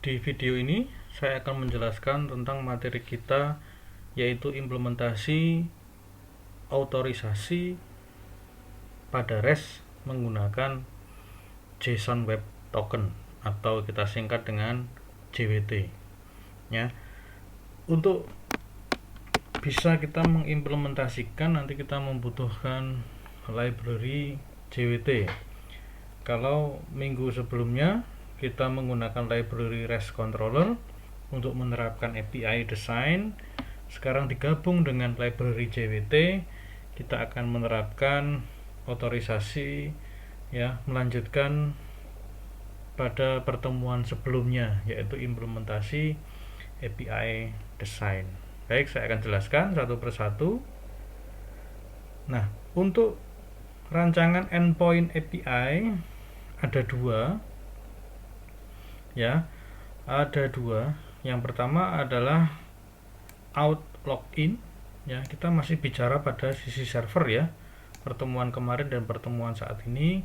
Di video ini saya akan menjelaskan tentang materi kita, yaitu implementasi otorisasi pada REST menggunakan JSON Web Token atau kita singkat dengan JWT ya. Untuk bisa kita mengimplementasikan, nanti kita membutuhkan library JWT. Kalau minggu sebelumnya kita menggunakan library REST controller untuk menerapkan API design, sekarang digabung dengan library JWT, kita akan menerapkan otorisasi ya, melanjutkan pada pertemuan sebelumnya, yaitu implementasi API design. Baik, saya akan jelaskan satu persatu. Nah, untuk rancangan endpoint API ada dua ya, ada dua. Yang pertama adalah out login ya, kita masih bicara pada sisi server ya. Pertemuan kemarin dan pertemuan saat ini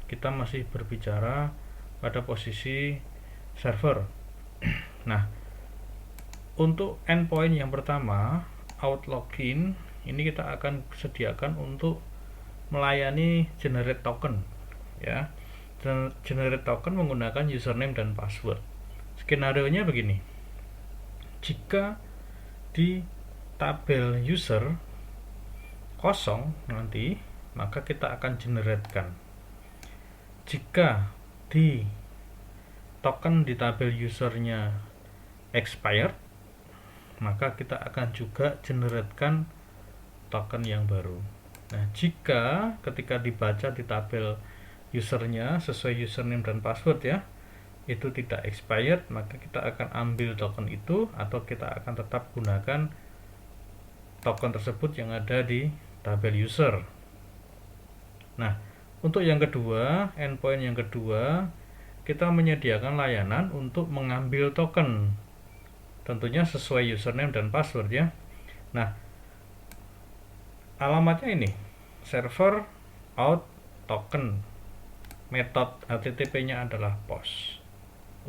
kita masih berbicara pada posisi server. Nah, untuk endpoint yang pertama out login ini kita akan sediakan untuk melayani generate token ya. Generate token menggunakan username dan password. Skenario nya begini: jika di tabel user kosong nanti, maka kita akan generatekan. Jika di token di tabel usernya expired, maka kita akan juga generatekan token yang baru. Nah, jika ketika dibaca di tabel usernya sesuai username dan password ya, itu tidak expired, maka kita akan ambil token itu, atau kita akan tetap gunakan token tersebut yang ada di tabel user. Nah, untuk yang kedua, endpoint yang kedua, kita menyediakan layanan untuk mengambil token, tentunya sesuai username dan password ya. Nah, alamatnya ini server out token, metode HTTP-nya adalah post.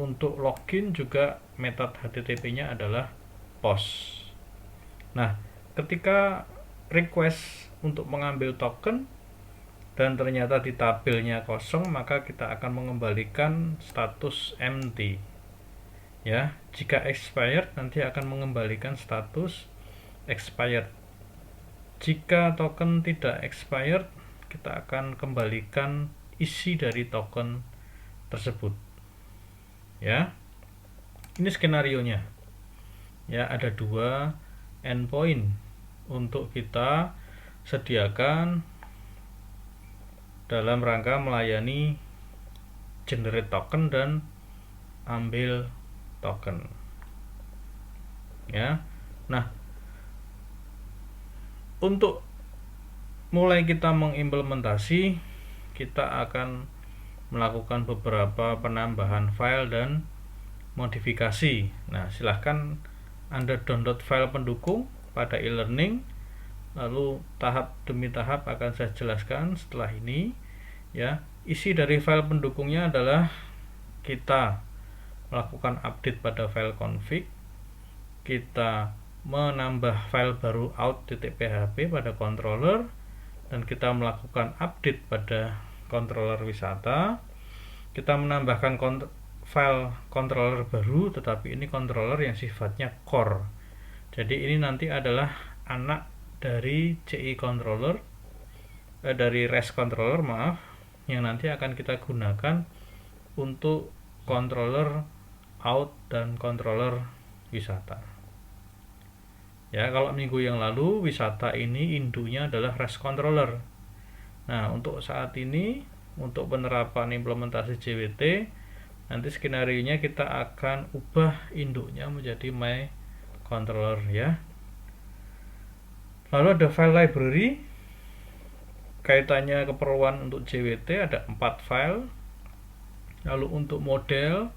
Untuk login juga metode HTTP-nya adalah post. Nah, ketika request untuk mengambil token dan ternyata di tabelnya kosong, maka kita akan mengembalikan status empty ya. Jika expired, nanti akan mengembalikan status expired. Jika token tidak expired, kita akan kembalikan isi dari token tersebut ya. Ini skenario nya ya. Ada dua endpoint untuk kita sediakan dalam rangka melayani generate token dan ambil token ya. Nah, untuk mulai kita mengimplementasi, kita akan melakukan beberapa penambahan file dan modifikasi. Nah, silahkan Anda download file pendukung pada e-learning, lalu tahap demi tahap akan saya jelaskan setelah ini ya. Isi dari file pendukungnya adalah kita melakukan update pada file config, kita menambah file baru out.php pada controller, dan kita melakukan update pada controller wisata. Kita menambahkan file controller baru, tetapi ini controller yang sifatnya core. Jadi ini nanti adalah anak dari CI controller, dari REST controller maaf, yang nanti akan kita gunakan untuk controller out dan controller wisata ya. Kalau minggu yang lalu wisata ini induknya adalah REST controller. Nah, untuk saat ini, untuk penerapan implementasi JWT, nanti skenario nya kita akan ubah induknya menjadi my controller ya. Lalu ada file library, kaitannya keperluan untuk JWT ada 4 file. Lalu untuk model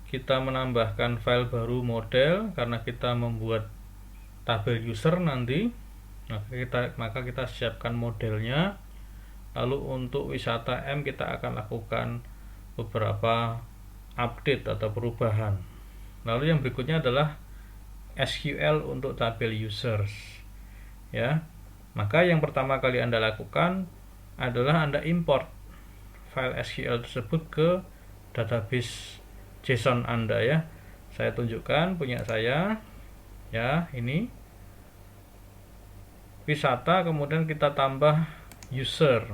kita menambahkan file baru model karena kita membuat tabel user nanti. Maka kita siapkan modelnya. Lalu untuk wisata M kita akan lakukan beberapa update atau perubahan. Lalu yang berikutnya adalah SQL untuk tabel users. Ya. Maka yang pertama kali Anda lakukan adalah Anda import file SQL tersebut ke database JSON Anda ya. Saya tunjukkan punya saya. Ya, ini wisata, kemudian kita tambah user.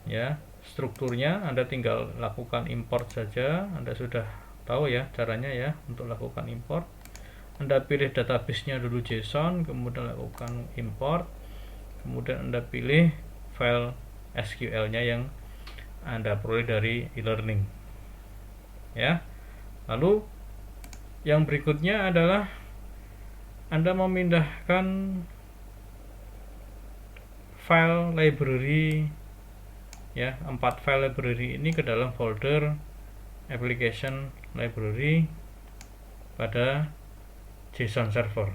Ya, strukturnya Anda tinggal lakukan import saja. Anda sudah tahu ya caranya ya untuk lakukan import. Anda pilih database-nya dulu JSON, kemudian lakukan import, kemudian Anda pilih file SQL-nya yang Anda peroleh dari e-learning. Ya. Lalu yang berikutnya adalah Anda memindahkan file library ya, 4 file library ini ke dalam folder application library pada JSON server.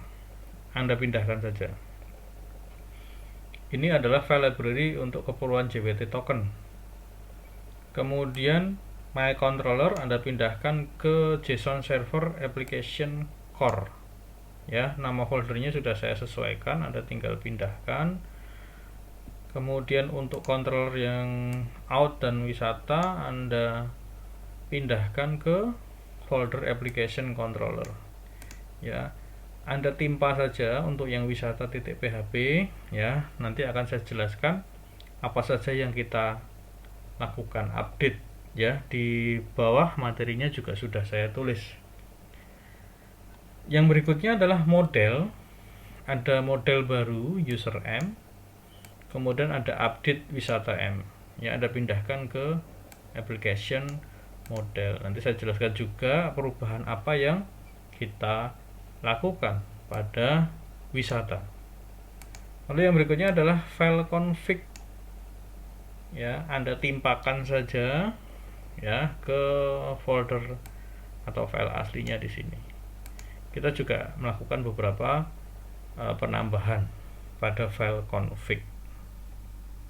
Anda pindahkan saja. Ini adalah file library untuk keperluan JWT token. Kemudian my controller Anda pindahkan ke JSON server application core. Ya, nama foldernya sudah saya sesuaikan, Anda tinggal pindahkan. Kemudian untuk controller yang out dan wisata Anda pindahkan ke folder application controller. Ya, Anda timpa saja untuk yang wisata.php ya. Nanti akan saya jelaskan apa saja yang kita lakukan update ya. Di bawah materinya juga sudah saya tulis. Yang berikutnya adalah model. Ada model baru user M. Kemudian ada update wisata M. Ya, Anda pindahkan ke application model. Nanti saya jelaskan juga perubahan apa yang kita lakukan pada wisata. Lalu yang berikutnya adalah file config. Ya, Anda timpakan saja ya ke folder atau file aslinya di sini. Kita juga melakukan beberapa penambahan pada file config.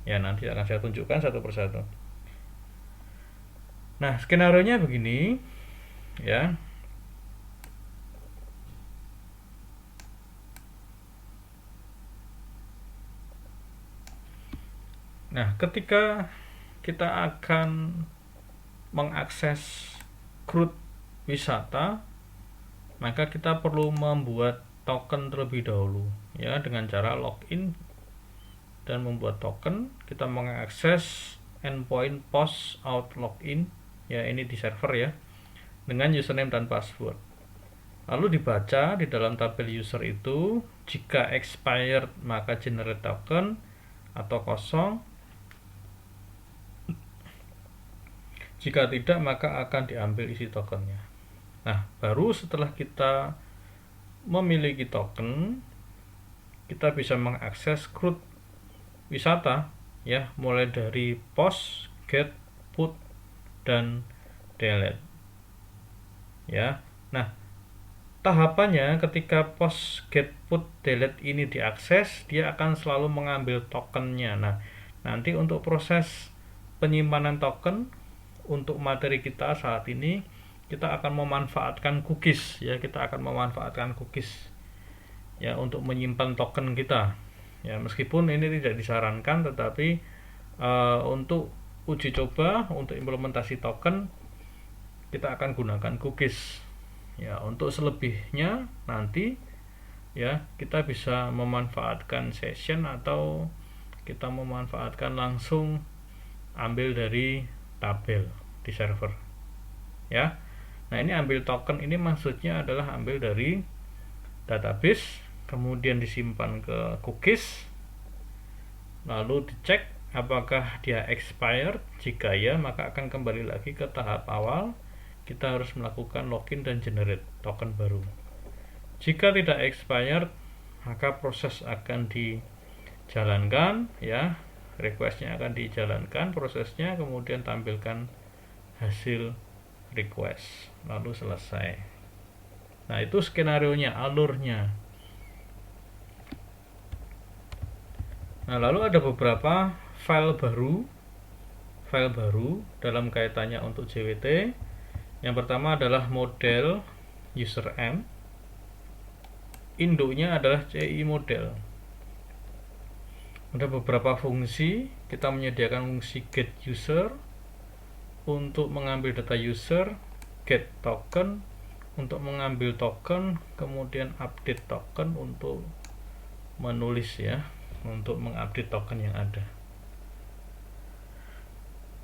Ya, nanti akan saya tunjukkan satu persatu. Nah, skenario-nya begini ya. Nah, ketika kita akan mengakses CRUD wisata, maka kita perlu membuat token terlebih dahulu ya, dengan cara login dan membuat token. Kita mengakses endpoint post out login ya, ini di server ya, dengan username dan password. Lalu dibaca di dalam tabel user itu, jika expired maka generate token atau kosong. Jika tidak maka akan diambil isi tokennya. Nah, baru setelah kita memiliki token, kita bisa mengakses CRUD wisata ya, mulai dari post, get, put, dan delete. Ya. Nah, tahapannya ketika post, get, put, delete ini diakses, dia akan selalu mengambil tokennya. Nah, nanti untuk proses penyimpanan token untuk materi kita saat ini, kita akan memanfaatkan cookies ya, kita akan memanfaatkan cookies ya untuk menyimpan token kita ya. Meskipun ini tidak disarankan, tetapi untuk uji coba, untuk implementasi token kita akan gunakan cookies ya. Untuk selebihnya nanti ya kita bisa memanfaatkan session atau kita memanfaatkan langsung ambil dari tabel di server ya. Nah, ini ambil token ini maksudnya adalah ambil dari database, kemudian disimpan ke cookies, lalu dicek apakah dia expired. Jika ya, maka akan kembali lagi ke tahap awal. Kita harus melakukan login dan generate token baru. Jika tidak expired, maka proses akan dijalankan ya, requestnya akan dijalankan prosesnya, kemudian tampilkan hasil request, lalu selesai. Nah, itu skenarionya, alurnya. Nah, lalu ada beberapa file baru dalam kaitannya untuk JWT. Yang pertama adalah model user M, induknya adalah CI model. Ada beberapa fungsi, kita menyediakan fungsi get user untuk mengambil data user, get token untuk mengambil token, kemudian update token untuk menulis ya, untuk mengupdate token yang ada.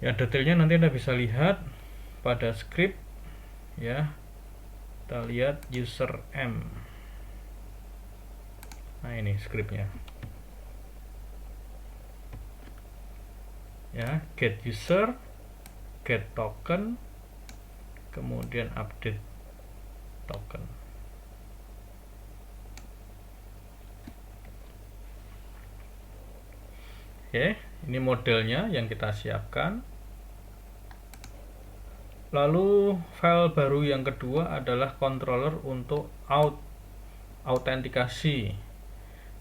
Ya, detailnya nanti Anda bisa lihat pada script ya. Kita lihat user M. Nah, ini scriptnya ya, get user, get token, kemudian update token. Oke, ini modelnya yang kita siapkan. Lalu file baru yang kedua adalah controller untuk autentikasi.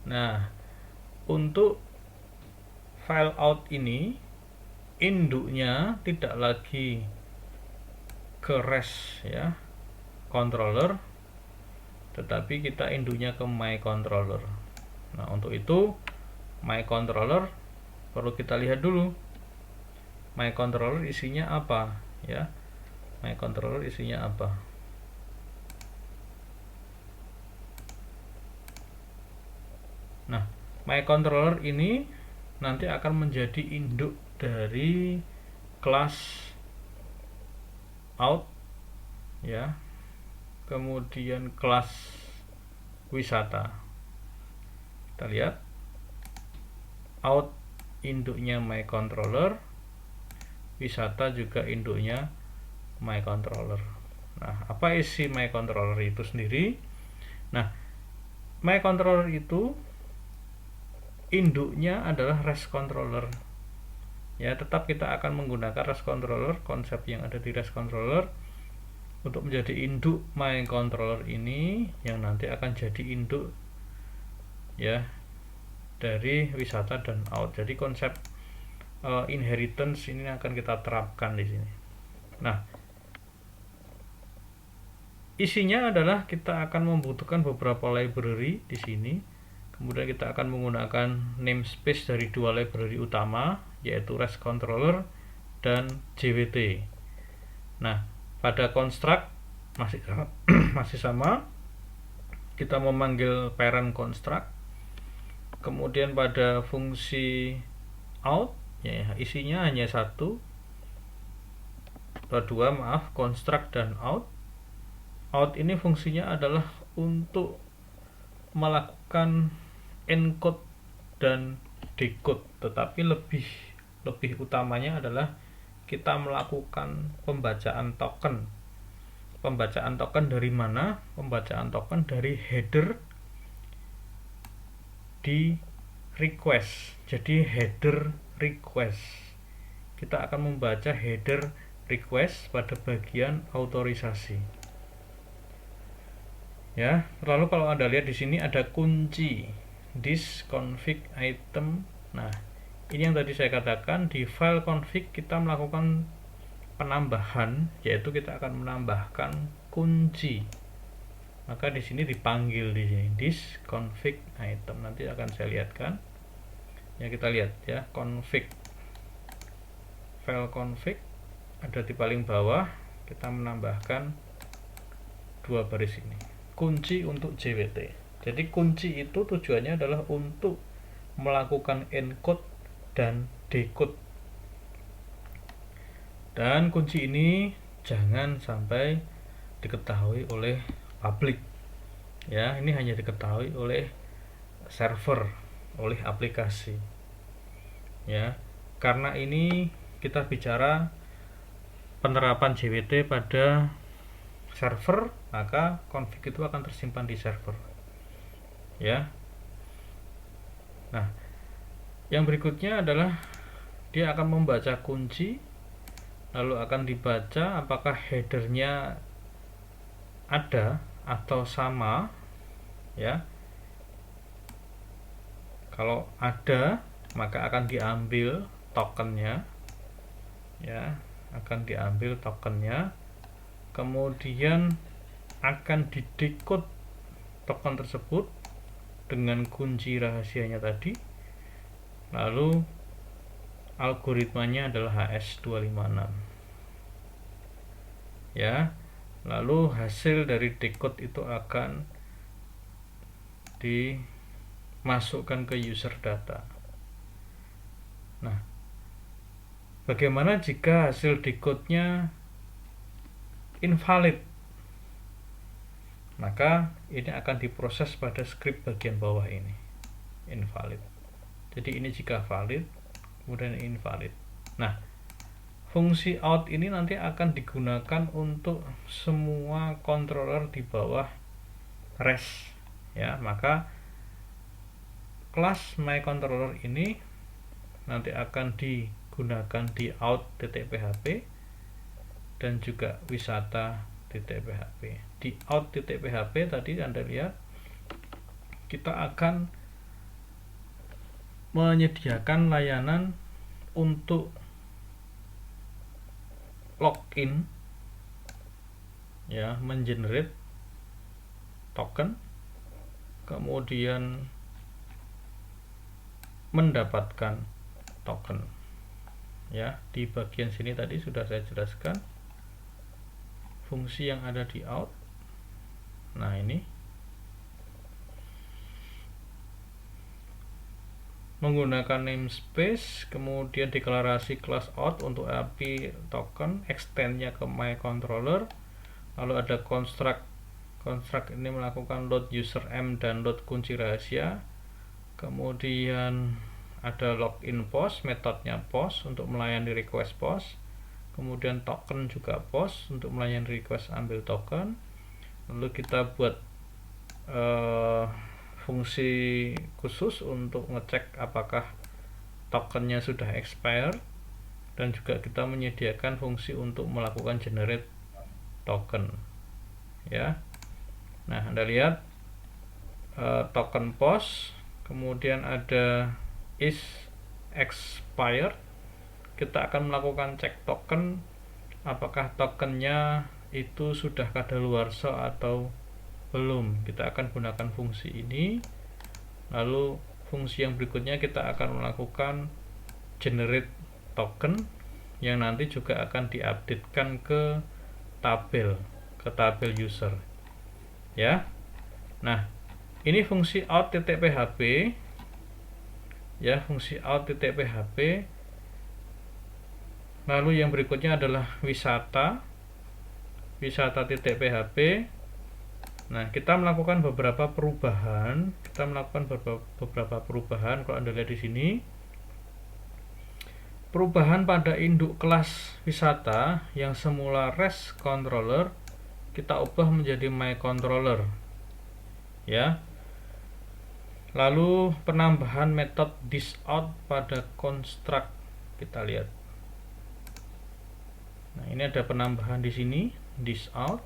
Nah, untuk file out ini induknya tidak lagi ke REST ya controller, tetapi kita induknya ke my controller. Nah, untuk itu my controller perlu kita lihat dulu my controller isinya apa ya. My controller isinya apa? Nah, my controller ini nanti akan menjadi induk dari kelas out ya, kemudian kelas wisata. Kita lihat out induknya my controller, wisata juga induknya my controller. Nah, apa isi my controller itu sendiri? Nah, my controller itu induknya adalah REST controller. Ya, tetap kita akan menggunakan REST controller, konsep yang ada di REST controller untuk menjadi induk my controller ini yang nanti akan jadi induk ya dari wisata dan out. Jadi konsep inheritance ini akan kita terapkan di sini. Nah, isinya adalah kita akan membutuhkan beberapa library di sini. Kemudian kita akan menggunakan namespace dari dua library utama, yaitu REST controller dan JWT. Nah, pada construct masih sama. Kita memanggil parent construct. Kemudian pada fungsi out ya, isinya hanya dua construct dan out. Out ini fungsinya adalah untuk melakukan encode dan decode, tetapi lebih utamanya adalah kita melakukan pembacaan token. Pembacaan token dari mana? Pembacaan token dari header di request. Jadi header request. Kita akan membaca header request pada bagian autorisasi. Ya, lalu kalau Anda lihat di sini ada kunci this config item. Nah, ini yang tadi saya katakan, di file config kita melakukan penambahan, yaitu kita akan menambahkan kunci. Maka di sini dipanggil di sini this config item. Nanti akan saya lihatkan. Ya, kita lihat ya, config. File config ada di paling bawah, kita menambahkan dua baris ini. Kunci untuk JWT. Jadi kunci itu tujuannya adalah untuk melakukan encode dan decode. Dan kunci ini jangan sampai diketahui oleh publik. Ya, ini hanya diketahui oleh server, oleh aplikasi. Ya, karena ini kita bicara penerapan JWT pada server, maka config itu akan tersimpan di server ya. Nah, yang berikutnya adalah dia akan membaca kunci, lalu akan dibaca apakah headernya ada atau sama ya. Kalau ada, maka akan diambil tokennya ya, akan diambil tokennya. kemudian akan didekode token tersebut dengan kunci rahasianya tadi, lalu algoritmanya adalah HS256 ya. Lalu hasil dari decode itu akan dimasukkan ke user data. Nah, bagaimana jika hasil decode-nya invalid? Maka ini akan diproses pada script bagian bawah ini, invalid. Jadi ini jika valid, kemudian invalid. Nah, fungsi out ini nanti akan digunakan untuk semua controller di bawah REST ya. Maka kelas myController ini nanti akan digunakan di out.php dan juga wisata.php. Di out.php tadi Anda lihat kita akan menyediakan layanan untuk login ya, mengenerate token, kemudian mendapatkan token ya. Di bagian sini tadi sudah saya jelaskan fungsi yang ada di out. Nah, ini menggunakan namespace, kemudian deklarasi class out untuk API token, extendnya ke myController, lalu ada construct ini melakukan load user M dan load kunci rahasia, kemudian ada login post, metodenya post untuk melayani request post, kemudian token juga post untuk melayani request ambil token. Lalu kita buat fungsi khusus untuk ngecek apakah tokennya sudah expire, dan juga kita menyediakan fungsi untuk melakukan generate token ya. Nah, Anda lihat token post, kemudian ada is expired. Kita akan melakukan cek token apakah tokennya itu sudah kadaluarsa atau belum. Kita akan gunakan fungsi ini. Lalu fungsi yang berikutnya kita akan melakukan generate token yang nanti juga akan diupdatekan ke tabel user ya. Nah, ini fungsi out.php ya, fungsi out.php. Lalu yang berikutnya adalah wisata.php. Nah, kita melakukan beberapa perubahan. Kalau Anda lihat di sini, perubahan pada induk kelas wisata yang semula REST controller kita ubah menjadi myController ya. Lalu penambahan metode disout pada construct kita lihat. Nah, ini ada penambahan di sini disout,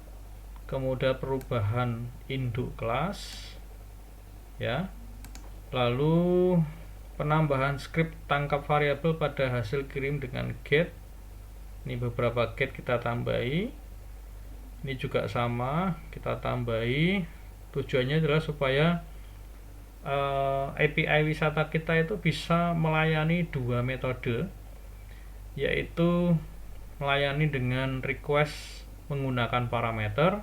kemudian perubahan induk kelas ya, lalu penambahan script tangkap variabel pada hasil kirim dengan get. Ini beberapa get kita tambahi, ini juga sama kita tambahi. Tujuannya adalah supaya API wisata kita itu bisa melayani dua metode, yaitu melayani dengan request menggunakan parameter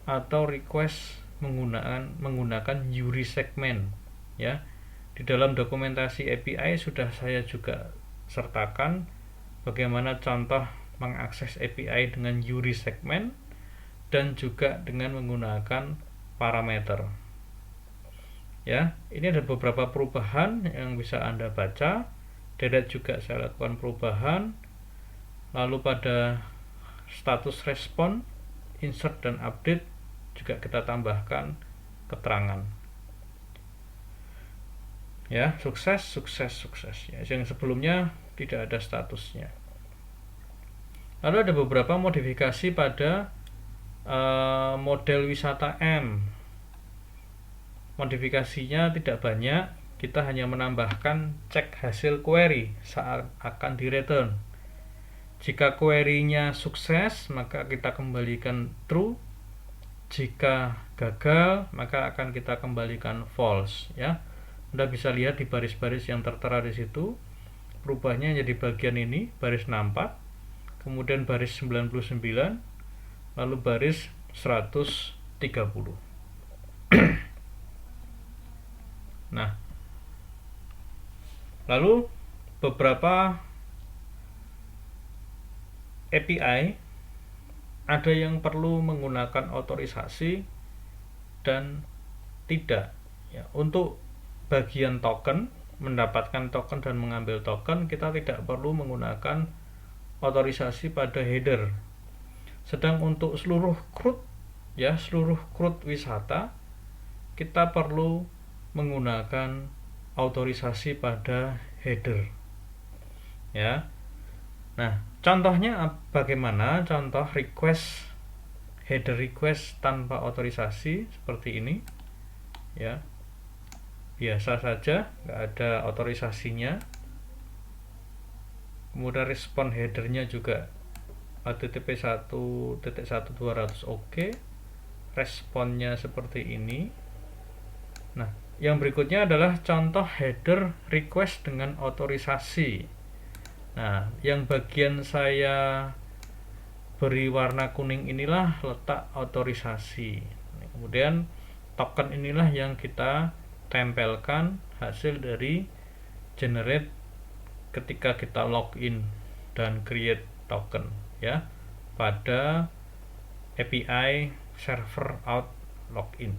atau request menggunakan URI segment ya. Di dalam dokumentasi API sudah saya juga sertakan bagaimana contoh mengakses API dengan URI segment dan juga dengan menggunakan parameter ya. Ini ada beberapa perubahan yang bisa Anda baca. Delete juga saya lakukan perubahan. Lalu pada status respon, insert dan update juga kita tambahkan keterangan ya. Sukses ya, yang sebelumnya tidak ada statusnya. Lalu ada beberapa modifikasi pada model wisata M. Modifikasinya tidak banyak, kita hanya menambahkan cek hasil query saat akan di return. Jika query-nya sukses, maka kita kembalikan true. Jika gagal, maka akan kita kembalikan false, ya. Anda bisa lihat di baris-baris yang tertera di situ, perubahannya jadi bagian ini, baris 64, kemudian baris 99, lalu baris 130. Nah, lalu beberapa API ada yang perlu menggunakan otorisasi dan tidak, ya. Untuk bagian token, mendapatkan token dan mengambil token, kita tidak perlu menggunakan otorisasi pada header. Sedang untuk seluruh CRUD, ya, seluruh CRUD wisata, kita perlu menggunakan otorisasi pada header, ya. Nah, contohnya bagaimana? Contoh request, header request tanpa otorisasi seperti ini, ya. Biasa saja, nggak ada otorisasinya. Kemudian respon headernya juga HTTP 1.1.200 oke. Responnya seperti ini. Nah, yang berikutnya adalah contoh header request dengan otorisasi. Nah, yang bagian saya beri warna kuning inilah letak otorisasi. Kemudian token inilah yang kita tempelkan hasil dari generate ketika kita login dan create token, ya, pada API server out login.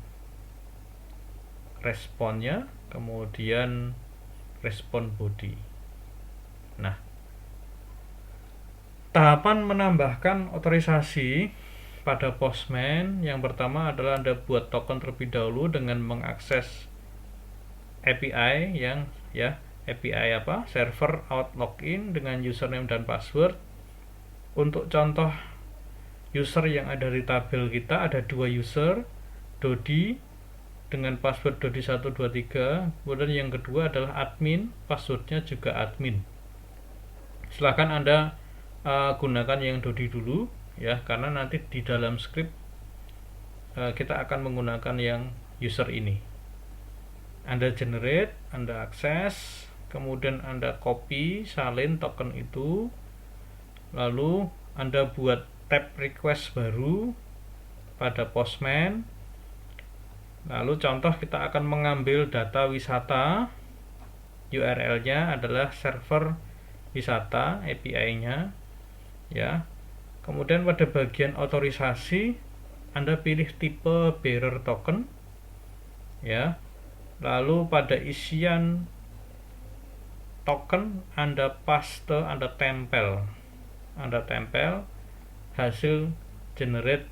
Responnya, kemudian respon body. Nah, tahapan menambahkan otorisasi pada Postman yang pertama adalah Anda buat token terlebih dahulu dengan mengakses API yang, ya, API apa? Server out login dengan username dan password. Untuk contoh user yang ada di tabel kita ada 2 user, Dodi dengan password Dodi123, kemudian yang kedua adalah admin, passwordnya juga admin. Silahkan Anda gunakan yang Dodi dulu, ya, karena nanti di dalam script kita akan menggunakan yang user ini. Anda generate, Anda akses, kemudian Anda copy, salin token itu, lalu Anda buat tab request baru pada Postman. Lalu contoh kita akan mengambil data wisata, URL-nya adalah server wisata, API-nya, ya. Kemudian pada bagian otorisasi Anda pilih tipe bearer token, ya. Lalu pada isian token Anda paste, Anda tempel hasil generate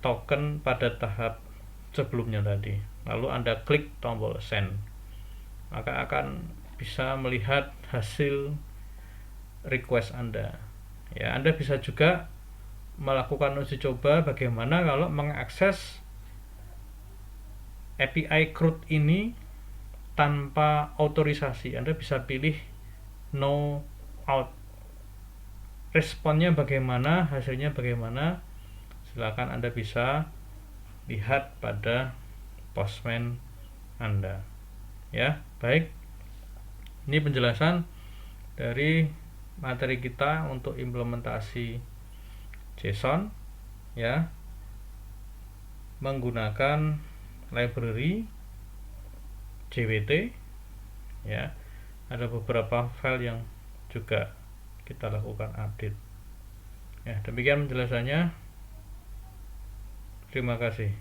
token pada tahap sebelumnya tadi. Lalu Anda klik tombol send, maka akan bisa melihat hasil request Anda, ya. Anda bisa juga melakukan uji coba bagaimana kalau mengakses API CRUD ini tanpa otorisasi. Anda bisa pilih no out. Responnya bagaimana, hasilnya bagaimana, silakan Anda bisa lihat pada Postman Anda, ya. Baik, ini penjelasan dari materi kita untuk implementasi JSON, ya, menggunakan library JWT, ya. Ada beberapa file yang juga kita lakukan update, ya. Demikian penjelasannya. Terima kasih.